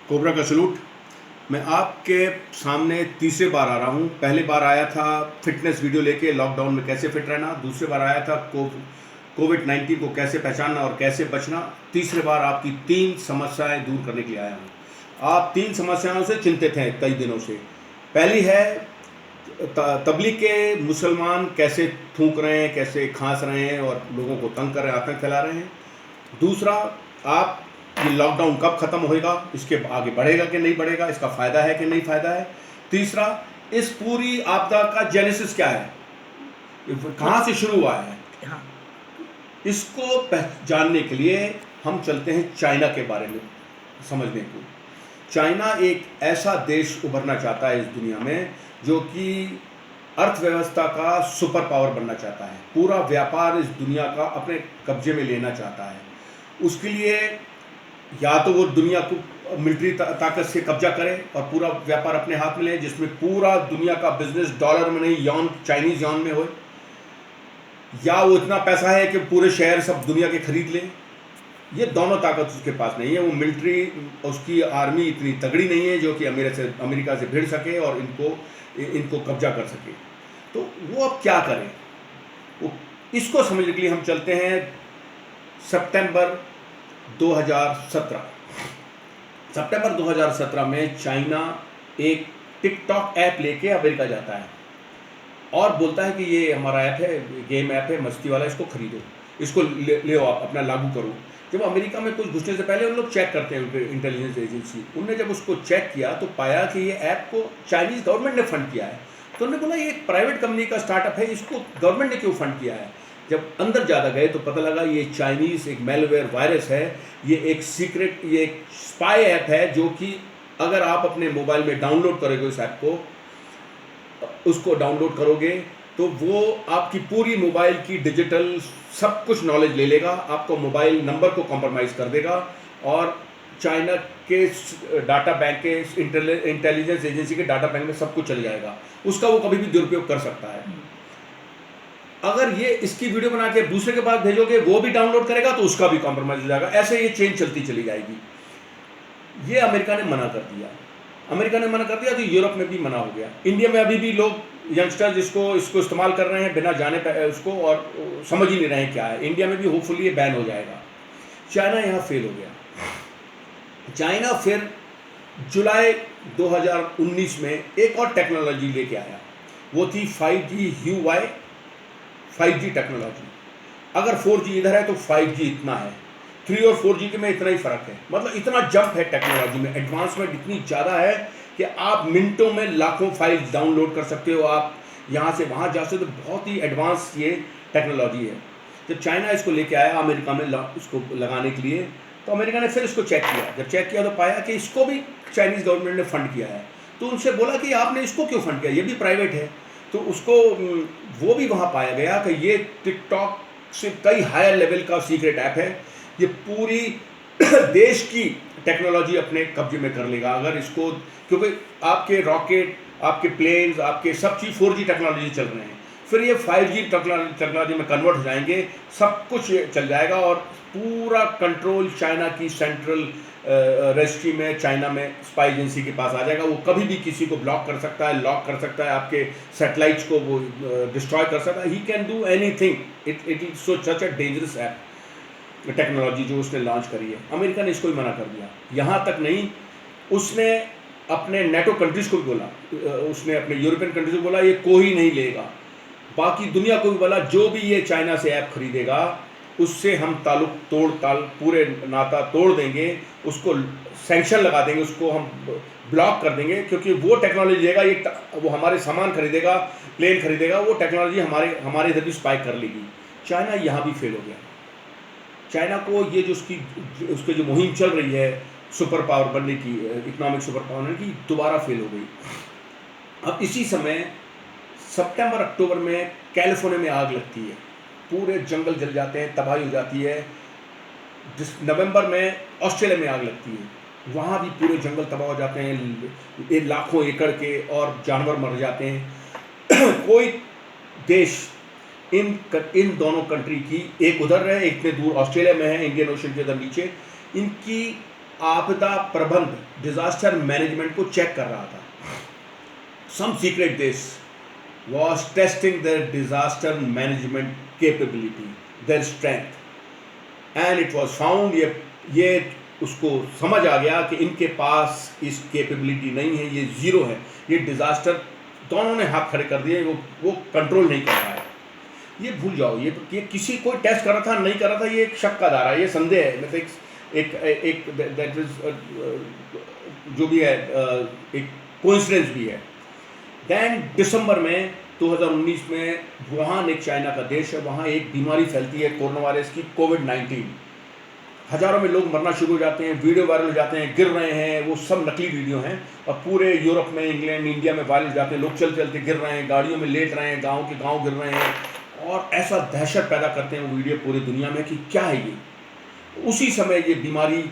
Cobra का salute. मैं आपके सामने तीसरे बार आ रहा हूँ। पहले बार आया था फिटनेस वीडियो लेके, लॉकडाउन में कैसे फिट रहना। दूसरे बार आया था कोविड-19 को कैसे पहचानना और कैसे बचना। तीसरे बार आपकी 3 समस्याएं दूर करने के लिए आया हूँ। आप 3 समस्याओं से चिंतित हैं कई दिनों से। पहली है तबलीग के मुसलमान कैसे थूक रहे हैं, कैसे खांस रहे हैं और लोगों को तंग कर रहे हैं, आतंक फैला रहे हैं। दूसरा, आप ये लॉकडाउन कब ख़त्म होएगा, इसके आगे बढ़ेगा कि नहीं बढ़ेगा, इसका फ़ायदा है कि नहीं फ़ायदा है। तीसरा, इस पूरी आपदा का जेनेसिस क्या है, कहाँ से शुरू हुआ है। हाँ, इसको जानने के लिए हम चलते हैं चाइना के बारे में समझने को। चाइना एक ऐसा देश उभरना चाहता है इस दुनिया में जो कि अर्थव्यवस्था का सुपर पावर बनना चाहता है, पूरा व्यापार इस दुनिया का अपने कब्जे में लेना चाहता है। उसके लिए या तो वो दुनिया को मिलिट्री ताकत से कब्जा करे और पूरा व्यापार अपने हाथ में ले, जिसमें पूरा दुनिया का बिजनेस डॉलर में नहीं, यॉन, चाइनीज यॉन में हो, या वो इतना पैसा है कि पूरे शहर सब दुनिया के खरीद ले। ये दोनों ताकत उसके पास नहीं है। वो मिलिट्री, उसकी आर्मी इतनी तगड़ी नहीं है जो कि अमेरिका से भिड़ सके और इनको कब्जा कर सके। तो वो अब क्या करें, वो इसको समझने के लिए हम चलते हैं सितंबर 2017। सितंबर 2017 में चाइना एक टिकटॉक ऐप लेके अमेरिका जाता है और बोलता है कि ये हमारा ऐप है, गेम ऐप है, मस्ती वाला, इसको खरीदो, इसको ले आप अपना लागू करो। जब अमेरिका में कुछ घुसने से पहले उन लोग चेक करते हैं, उनके इंटेलिजेंस एजेंसी, उनने जब उसको चेक किया तो पाया कि ये ऐप को चाइनीज़ गवर्नमेंट ने फंड किया है। तो उन्होंने बोला ये एक प्राइवेट कंपनी का स्टार्टअप है, इसको गवर्नमेंट ने क्यों फंड किया है। जब अंदर ज़्यादा गए तो पता लगा ये चाइनीज़ एक मेलवेयर वायरस है, ये एक सीक्रेट, ये एक स्पाई ऐप है जो कि अगर आप अपने मोबाइल में डाउनलोड करोगे इस ऐप को, उसको डाउनलोड करोगे तो वो आपकी पूरी मोबाइल की डिजिटल सब कुछ नॉलेज ले लेगा, आपको मोबाइल नंबर को कॉम्प्रोमाइज़ कर देगा और चाइना के डाटा बैंक के इंटेलिजेंस एजेंसी के डाटा बैंक में सब कुछ चल जाएगा। उसका वो कभी भी दुरुपयोग कर सकता है। अगर ये इसकी वीडियो बना के दूसरे के पास भेजोगे, वो भी डाउनलोड करेगा तो उसका भी कॉम्प्रोमाइज हो जाएगा। ऐसे ये चेन चलती चली जाएगी। ये अमेरिका ने मना कर दिया। अमेरिका ने मना कर दिया तो यूरोप में भी मना हो गया। इंडिया में अभी भी लोग, यंगस्टर्स इसको इस्तेमाल कर रहे हैं बिना जाने उसको, और समझ ही नहीं रहे हैं क्या है। इंडिया में भी होपफुली ये बैन हो जाएगा। चाइना यहाँ फेल हो गया। चाइना फिर जुलाई 2019 में एक और टेक्नोलॉजी लेके आया, वो थी 5G HUAI 5G टेक्नोलॉजी। अगर 4G इधर है तो 5G इतना है, 3 और 4G के में इतना ही फ़र्क है। मतलब इतना जंप है टेक्नोलॉजी में, एडवांसमेंट इतनी ज़्यादा है कि आप मिनटों में लाखों फाइल डाउनलोड कर सकते हो, आप यहाँ से वहाँ जा सकते हो। बहुत ही एडवांस ये टेक्नोलॉजी है। जब चाइना इसको लेके आया अमेरिका में इसको लगाने के लिए, तो अमेरिका ने फिर इसको चेक किया। जब चेक किया तो पाया कि इसको भी चाइनीज़ गवर्नमेंट ने फ़ंड किया है। तो उनसे बोला कि आपने इसको क्यों फ़ंड किया, ये भी प्राइवेट है। तो उसको वो भी वहाँ पाया गया कि ये टिकटॉक से कई हायर लेवल का सीक्रेट ऐप है। ये पूरी देश की टेक्नोलॉजी अपने कब्जे में कर लेगा अगर इसको, क्योंकि आपके रॉकेट, आपके प्लेन्स, आपके सब चीज़ 4G टेक्नोलॉजी चल रहे हैं। फिर ये 5G टेक्नोलॉजी में कन्वर्ट हो जाएंगे, सब कुछ चल जाएगा और पूरा कंट्रोल चाइना की सेंट्रल रजिस्ट्री में, चाइना में स्पाई एजेंसी के पास आ जाएगा। वो कभी भी किसी को ब्लॉक कर सकता है, लॉक कर सकता है, आपके सैटेलाइट्स को वो डिस्ट्रॉय कर सकता है। He can do anything. It is such a dangerous app technology जो उसने लॉन्च करी है। अमेरिका ने इसको ही मना कर दिया। यहाँ तक नहीं, उसने अपने नेटो कंट्रीज को भी बोला, उसने अपने यूरोपियन कंट्रीज को बोला ये कोई नहीं लेगा। बाकी दुनिया को भी बोला जो भी ये चाइना से ऐप खरीदेगा उससे हम पूरे नाता तोड़ देंगे, उसको सैंक्शन लगा देंगे, उसको हम ब्लॉक कर देंगे, क्योंकि वो टेक्नोलॉजी लेगा, ये वो हमारे सामान खरीदेगा, प्लेन खरीदेगा, वो टेक्नोलॉजी हमारे इधर भी स्पाई कर लेगी। चाइना यहाँ भी फेल हो गया। चाइना को ये जो उसकी जो मुहिम चल रही है सुपर पावर बनने की, इकोनॉमिक सुपर पावर बनने की, दोबारा फेल हो गई। अब इसी समय सितंबर अक्टूबर में कैलिफोर्निया में आग लगती है, पूरे जंगल जल जाते हैं, तबाही हो जाती है। नवंबर में ऑस्ट्रेलिया में आग लगती है, वहाँ भी पूरे जंगल तबाह हो जाते हैं, लाखों एकड़ के, और जानवर मर जाते हैं। कोई देश इन दोनों कंट्री की, एक उधर है, एक इतने दूर ऑस्ट्रेलिया में है, इंडियन ओशन के उधर नीचे, इनकी आपदा प्रबंध, डिजास्टर मैनेजमेंट को चेक कर रहा था। सम सीक्रेट देश was testing their disaster management capability, their strength, and it was found ये उसको समझ आ गया कि इनके पास इस कैपेबिलिटी नहीं है, ये ज़ीरो है, ये डिज़ास्टर दोनों ने हाथ खड़े कर दिए, वो कंट्रोल नहीं कर रहा है। ये भूल जाओ, ये किसी कोई टेस्ट कर रहा था नहीं कर रहा था, ये एक शक का दायरा है, ये संदेह है, मतलब एक दैट इज जो भी है एक कोइंसिडेंस भी है। दैन दिसंबर में 2019 में वुहान एक चाइना का देश है, वहाँ एक बीमारी फैलती है कोरोना वायरस की, कोविड-19। हज़ारों में लोग मरना शुरू हो जाते हैं, वीडियो वायरल हो जाते हैं, गिर रहे हैं, वो सब नकली वीडियो हैं, और पूरे यूरोप में, इंग्लैंड, इंडिया में वायरल हो जाते हैं, लोग चलते चलते गिर रहे हैं, गाड़ियों में लेट रहे हैं, गाँव के गाँव गिर रहे हैं, और ऐसा दहशत पैदा करते हैं वो वीडियो पूरी दुनिया में कि क्या है ये। उसी समय ये बीमारी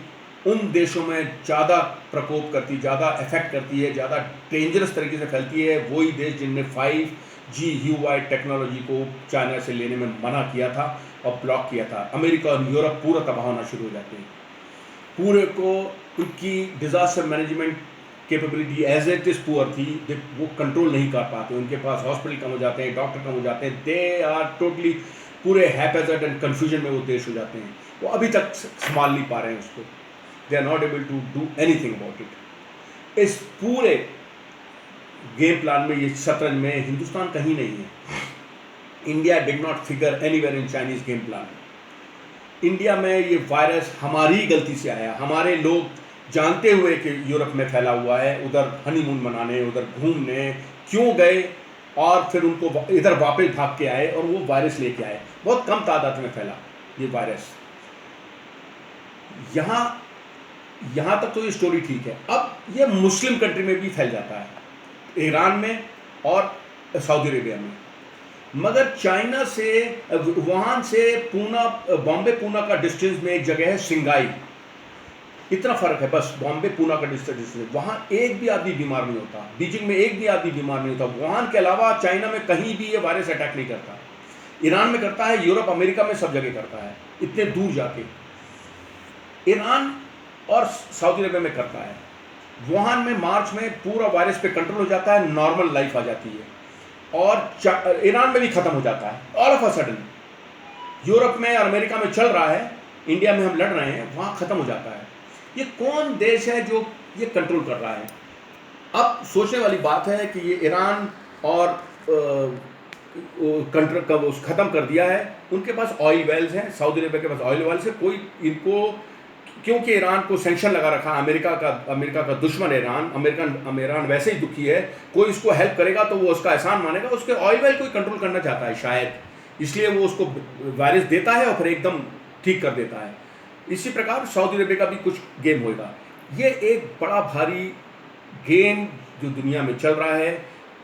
उन देशों में ज़्यादा प्रकोप करती, ज़्यादा इफेक्ट करती है, ज़्यादा डेंजरस तरीके से फैलती है, वही देश जिनने 5G HUI टेक्नोलॉजी को चाइना से लेने में मना किया था और ब्लॉक किया था। अमेरिका और यूरोप पूरा तबाह होना शुरू हो जाते हैं, पूरे को उनकी disaster management capability as it is poor थी, वो कंट्रोल नहीं कर पाते, उनके पास हॉस्पिटल कम हो जाते हैं, डॉक्टर कम हो जाते हैं, दे आर टोटली पूरे हैपेजर्ड एंड कन्फ्यूजन में वो देश हो जाते हैं, वो अभी तक संभाल नहीं पा रहे हैं उसको, they are not able to do anything about it. इस पूरे गेम प्लान में, ये शतरंज में हिंदुस्तान कहीं नहीं है। India did not figure anywhere in Chinese game plan. India में ये वायरस हमारी गलती से आया, हमारे लोग जानते हुए कि यूरोप में फैला हुआ है, उधर हनीमून मनाने, उधर घूमने क्यों गए, और फिर उनको इधर वापस भाग के आए और वो वायरस लेके आए। बहुत कम तादाद में फैला ये वायरस। यहाँ तक तो ये स्टोरी ठीक है। अब ये मुस्लिम कंट्री में भी फैल जाता है, ईरान में और सऊदी अरेबिया में। मगर चाइना से, वुहान से पूना, बॉम्बे पूना का डिस्टेंस में एक जगह है सिंगाई, इतना फर्क है बस, बॉम्बे पूना का डिस्टेंस। वहाँ एक भी आदमी बीमार नहीं होता, बीजिंग में एक भी आदमी बीमार नहीं होता। वुहान के अलावा चाइना में कहीं भी ये वायरस अटैक नहीं करता। ईरान में करता है, यूरोप अमेरिका में सब जगह करता है, इतने दूर जाके। ईरान और सऊदी अरेबिया में करता है। वुहान में मार्च में पूरा वायरस पे कंट्रोल हो जाता है, नॉर्मल लाइफ आ जाती है, और ईरान में भी खत्म हो जाता है all of a sudden. Europe में और अमेरिका में चल रहा है, इंडिया में हम लड़ रहे हैं, वहाँ खत्म हो जाता है। ये कौन देश है जो ये कंट्रोल कर रहा है? अब सोचने वाली बात है कि ये ईरान और कंट्रोल कब ख़त्म कर दिया है। उनके पास ऑयल वेल्स हैं, सऊदी अरेबिया के पास ऑयल वेल्स है, कोई इनको, क्योंकि ईरान को सैंक्शन लगा रखा, अमेरिका का दुश्मन है ईरान, ईरान वैसे ही दुखी है, कोई इसको हेल्प करेगा तो वो उसका एहसान मानेगा, उसके ऑयल वेल कोई कंट्रोल करना चाहता है शायद, इसलिए वो उसको वायरस देता है और फिर एकदम ठीक कर देता है। इसी प्रकार सऊदी अरेबिया का भी कुछ गेम होगा। ये एक बड़ा भारी गेम जो दुनिया में चल रहा है,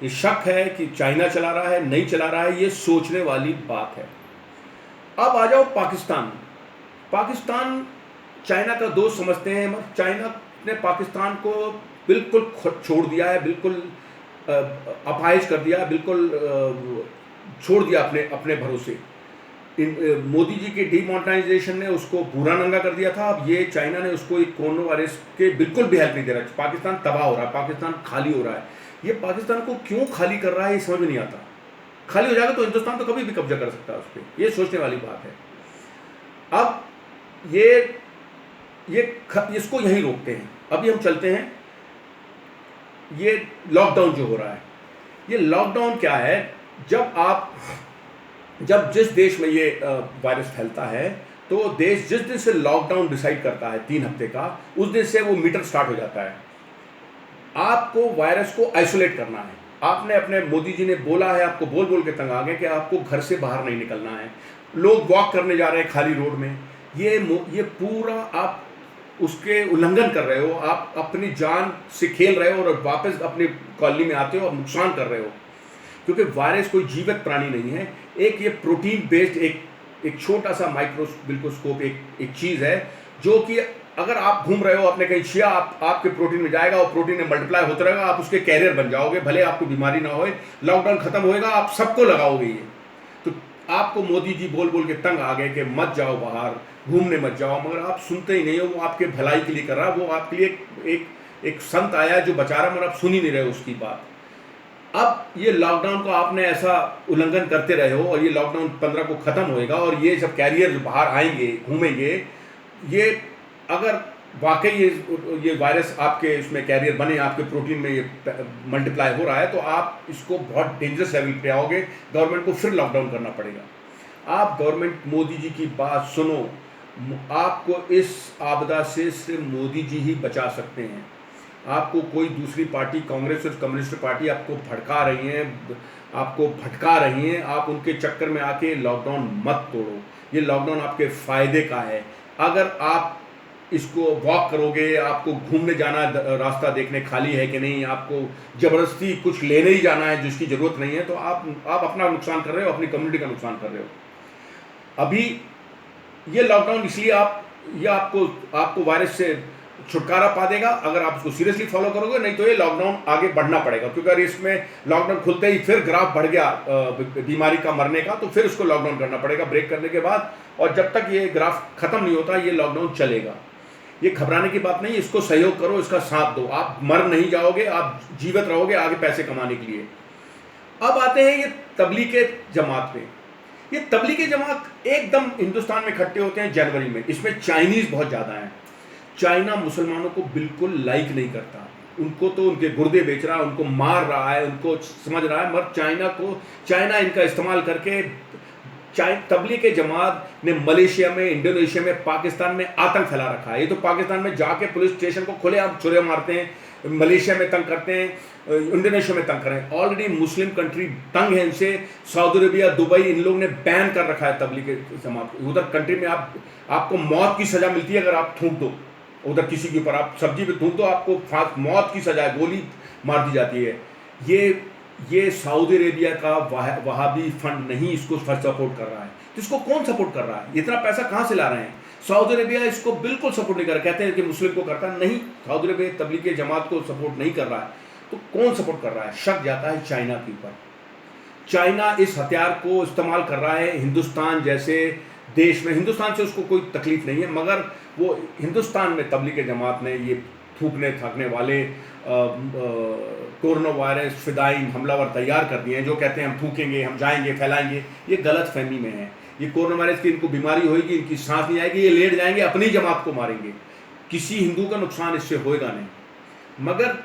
ये शक है कि चाइना चला रहा है, नहीं चला रहा है, ये सोचने वाली बात है। अब आ जाओ पाकिस्तान चाइना का दोस्त समझते हैं, मगर चाइना ने पाकिस्तान को बिल्कुल छोड़ दिया है, बिल्कुल अपाहिज कर दिया, बिल्कुल छोड़ दिया अपने भरोसे। मोदी जी के डीमोनेटाइजेशन ने उसको बुरा नंगा कर दिया था। अब ये चाइना ने उसको एक कोरोना वायरस के बिल्कुल भी हेल्प नहीं दे रहा। पाकिस्तान तबाह हो रहा है, पाकिस्तान खाली हो रहा है। ये पाकिस्तान को क्यों खाली कर रहा है ये समझ में नहीं आता। खाली हो जाएगा तो हिंदुस्तान तो कभी भी कब्जा कर सकता है उस पर, ये सोचने वाली बात है। अब ये इसको यहीं रोकते हैं। अभी हम चलते हैं, ये लॉकडाउन जो हो रहा है, ये लॉकडाउन क्या है? जब जिस देश में ये वायरस फैलता है, तो देश जिस दिन से लॉकडाउन डिसाइड करता है 3 हफ्ते का, उस दिन से वो मीटर स्टार्ट हो जाता है। आपको वायरस को आइसोलेट करना है। आपने अपने, मोदी जी ने बोला है, आपको बोल बोल के तंग आ गए कि आपको घर से बाहर नहीं निकलना है। लोग वॉक करने जा रहे हैं खाली रोड में, ये पूरा आप उसके उल्लंघन कर रहे हो। आप अपनी जान से खेल रहे हो और वापस अपनी कॉलोनी में आते हो और नुकसान कर रहे हो, क्योंकि वायरस कोई जीवित प्राणी नहीं है। एक ये प्रोटीन बेस्ड एक छोटा सा माइक्रोस्कोप एक चीज़ है, जो कि अगर आप घूम रहे हो, आपने कहीं छिया, आपके प्रोटीन में जाएगा और प्रोटीन में मल्टीप्लाई होता रहेगा, आप उसके कैरियर बन जाओगे, भले आपको बीमारी ना होए। लॉकडाउन खत्म होएगा, आप सबको लगाओगे ये। तो आपको मोदी जी बोल बोल के तंग आ गए कि मत जाओ बाहर, घूमने मत जाओ, मगर आप सुनते ही नहीं हो। वो आपके भलाई के लिए कर रहा है, वो आपके लिए एक संत आया है जो बचा रहा है, मगर आप सुन ही नहीं रहे उसकी बात। अब ये लॉकडाउन को आपने ऐसा उल्लंघन करते रहे हो, और ये लॉकडाउन 15 को ख़त्म होएगा, और ये जब कैरियर जो बाहर आएंगे घूमेंगे, ये अगर वाकई ये वायरस आपके इसमें कैरियर बने, आपके प्रोटीन में ये मल्टीप्लाई हो रहा है, तो आप इसको बहुत डेंजरस लेवल पे आओगे। गवर्नमेंट को फिर लॉकडाउन करना पड़ेगा। आप गवर्नमेंट मोदी जी की बात सुनो, आपको इस आपदा से सिर्फ मोदी जी ही बचा सकते हैं। आपको कोई दूसरी पार्टी, कांग्रेस और कम्युनिस्ट पार्टी आपको भड़का रही हैं, आपको भटका रही हैं। आप उनके चक्कर में आके लॉकडाउन मत तोड़ो। ये लॉकडाउन आपके फ़ायदे का है। अगर आप इसको वॉक करोगे, आपको घूमने जाना, रास्ता देखने खाली है कि नहीं, आपको ज़बरदस्ती कुछ लेने ही जाना है जिसकी ज़रूरत नहीं है, तो आप अपना नुकसान कर रहे हो, अपनी कम्युनिटी का नुकसान कर रहे हो। अभी ये लॉकडाउन इसलिए ये आपको वायरस से छुटकारा पा देगा अगर आप उसको सीरियसली फॉलो करोगे, नहीं तो ये लॉकडाउन आगे बढ़ना पड़ेगा। क्योंकि अगर इसमें लॉकडाउन खुलते ही फिर ग्राफ बढ़ गया बीमारी का, मरने का, तो फिर उसको लॉकडाउन करना पड़ेगा ब्रेक करने के बाद। और जब तक ये ग्राफ खत्म नहीं होता, ये लॉकडाउन चलेगा। ये घबराने की बात नहीं, इसको सहयोग करो, इसका साथ दो। आप मर नहीं जाओगे, आप जीवित रहोगे आगे पैसे कमाने के लिए। अब आते हैं ये तबलीग जमात पे। ये तबलीग जमात एकदम हिंदुस्तान में इकट्ठे होते हैं जनवरी में। इसमें चाइनीज़ बहुत ज़्यादा हैं। चाइना मुसलमानों को बिल्कुल लाइक नहीं करता, उनको तो उनके गुर्दे बेच रहा है, उनको मार रहा है, उनको समझ रहा है। मगर चाइना इनका इस्तेमाल करके तबलीग के जमात ने मलेशिया में, इंडोनेशिया में, पाकिस्तान में आतंक फैला रखा है। ये तो पाकिस्तान में जाके पुलिस स्टेशन को खुलेआम छुरे मारते हैं, मलेशिया में तंग करते हैं, इंडोनेशिया में तंग कर रहे हैं। ऑलरेडी मुस्लिम कंट्री तंग है इनसे। सऊदी अरबिया, दुबई, इन लोगों ने बैन कर रखा है तबलीग के जमात को। उधर कंट्री में आपको मौत की सज़ा मिलती है अगर आप थूक दो। उधर किसी के ऊपर आप सब्जी पे थूक दो, आपको मौत की सजा, गोली मार दी जाती है। ये सऊदी अरेबिया का वहाबी फंड नहीं इसको सपोर्ट कर रहा है। तो इसको कौन सपोर्ट कर रहा है? इतना पैसा कहाँ से ला रहे हैं? सऊदी अरेबिया इसको बिल्कुल सपोर्ट नहीं कर रहा। कहते हैं कि मुस्लिम को करता नहीं, सऊदी अरेबिया तबलीग जमात को सपोर्ट नहीं कर रहा है। तो कौन सपोर्ट कर रहा है? शक जाता है चाइना के ऊपर। चाइना इस हथियार को इस्तेमाल कर रहा है हिंदुस्तान जैसे देश में। हिंदुस्तान से उसको कोई तकलीफ नहीं है, मगर वो हिंदुस्तान में तबलीग जमात ने ये थूकने थाकने वाले कोरोना वायरस फिदाइन हमलावर तैयार कर दिए हैं, जो कहते हैं हम थूकेंगे, हम जाएंगे, फैलाएंगे। ये गलत फहमी में है। ये कोरोना वायरस की इनको बीमारी होगी, इनकी सांस नहीं आएगी, ये लेट जाएंगे, अपनी जमात को मारेंगे। किसी हिंदू का नुकसान इससे होएगा नहीं। मगर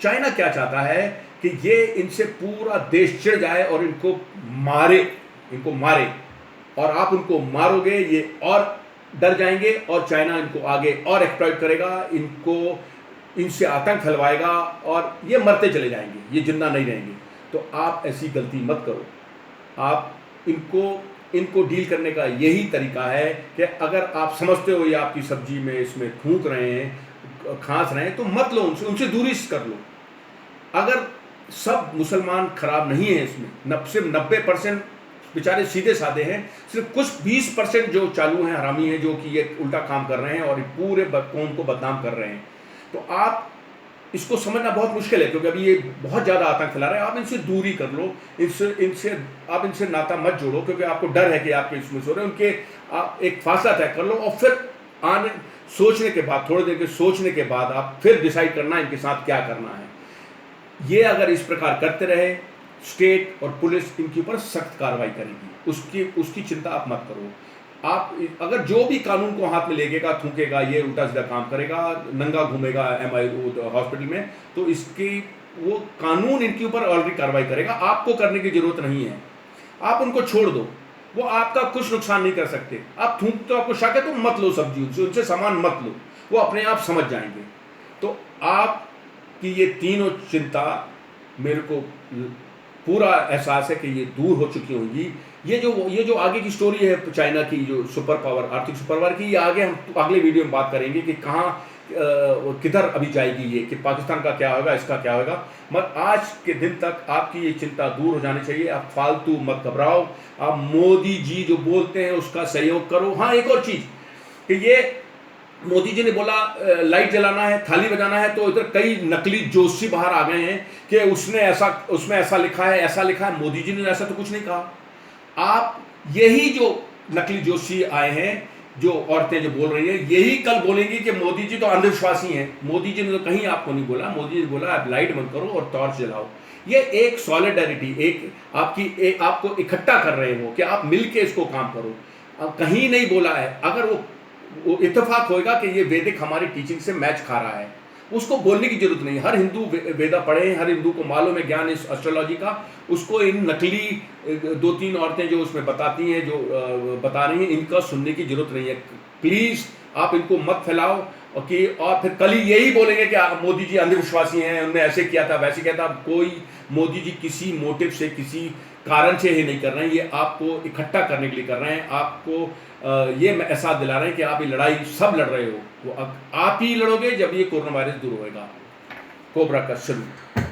चाइना क्या चाहता है कि ये इनसे पूरा देश चिढ़ जाए और इनको मारे, और आप उनको मारोगे, ये और डर जाएंगे, और चाइना इनको आगे और एक्सप्लॉइट करेगा, इनसे आतंक फैलवाएगा, और ये मरते चले जाएंगे, ये जिंदा नहीं रहेंगे। तो आप ऐसी गलती मत करो। आप इनको डील करने का यही तरीका है कि अगर आप समझते हो ये आपकी सब्जी में इसमें थूक रहे हैं, खांस रहे हैं, तो मत लो, उनसे दूरी कर लो। अगर सब मुसलमान खराब नहीं है इसमें, सिर्फ 90% बेचारे सीधे साधे हैं, सिर्फ कुछ 20% जो चालू हैं, हरामी हैं, जो कि ये उल्टा काम कर रहे हैं और पूरे कौम को बदनाम कर रहे हैं। तो आप इसको समझना बहुत मुश्किल है, क्योंकि अभी ये बहुत ज़्यादा आतंक फैला रहे हैं। आप इनसे दूरी कर लो, आप इनसे नाता मत जोड़ो, क्योंकि आपको डर है कि आपके इसमें सो रहे हैं। आप एक फासला तय कर लो, और फिर सोचने के बाद, थोड़ी देर के सोचने के बाद आप फिर डिसाइड करना इनके साथ क्या करना है। ये अगर इस प्रकार करते रहे, स्टेट और पुलिस इनके ऊपर सख्त कार्रवाई करेगी। उसकी चिंता आप मत करो। आप अगर जो भी कानून को हाथ में लेगेगा, थूकेगा, ये उल्टा सीधा काम करेगा, नंगा घूमेगा हॉस्पिटल में, तो वो कानून इनके ऊपर ऑलरेडी कार्रवाई करेगा। आपको करने की जरूरत नहीं है, आप उनको छोड़ दो, वो आपका कुछ नुकसान नहीं कर सकते। आप तो आपको शक है तो मत लो सब्जी, उनसे सामान मत लो, वो अपने आप समझ जाएंगे। तो आपकी ये तीनों चिंता मेरे को पूरा एहसास है कि ये दूर हो चुकी होंगी। ये जो आगे की स्टोरी है चाइना की, जो सुपर पावर, आर्थिक सुपर पावर की, ये आगे हम अगले वीडियो में बात करेंगे कि किधर अभी जाएगी ये, कि पाकिस्तान का क्या होगा, इसका क्या होगा। मगर आज के दिन तक आपकी ये चिंता दूर हो जानी चाहिए। आप फालतू मत घबराओ, आप मोदी जी जो बोलते हैं उसका सहयोग करो। हाँ, एक और चीज़ कि ये मोदी जी ने बोला लाइट जलाना है, थाली बजाना है, तो इधर कई नकली जोशी बाहर आ गए हैं कि उसमें ऐसा लिखा है, ऐसा लिखा है। मोदी जी ने ऐसा तो कुछ नहीं कहा। आप यही जो नकली जोशी आए हैं, जो औरतें जो बोल रही हैं, यही कल बोलेंगी कि मोदी जी तो अंधविश्वासी हैं। मोदी जी ने तो कहीं आपको नहीं बोला। मोदी जी ने बोला आप लाइट बंद करो और टॉर्च जलाओ। ये एक सॉलिडरिटी, आपको इकट्ठा कर रहे हो कि आप मिलके इसको काम करो। अब कहीं नहीं बोला है। अगर वो इत्तेफाक होएगा कि ये वैदिक हमारी टीचिंग से मैच खा रहा है, उसको बोलने की जरूरत नहीं। हर हिंदू वेदा पढ़े, हर हिंदू को मालूम है ज्ञान इस एस्ट्रोलॉजी का। उसको इन नकली दो तीन औरतें जो उसमें बताती हैं, जो बता रही हैं, इनका सुनने की जरूरत नहीं है। प्लीज आप इनको मत फैलाओ। और फिर कल ही यही बोलेंगे कि मोदी जी अंधविश्वासी हैं, उन्होंने ऐसे किया था, वैसे किया था। कोई मोदी जी किसी मोटिव से, किसी कारण से ही नहीं कर रहे हैं। ये आपको इकट्ठा करने के लिए कर रहे हैं। आपको ये एहसास दिला रहे हैं कि आप ये लड़ाई सब लड़ रहे हो। वो आप ही लड़ोगे जब ये कोरोना वायरस दूर होएगा। कोबरा का सलूट।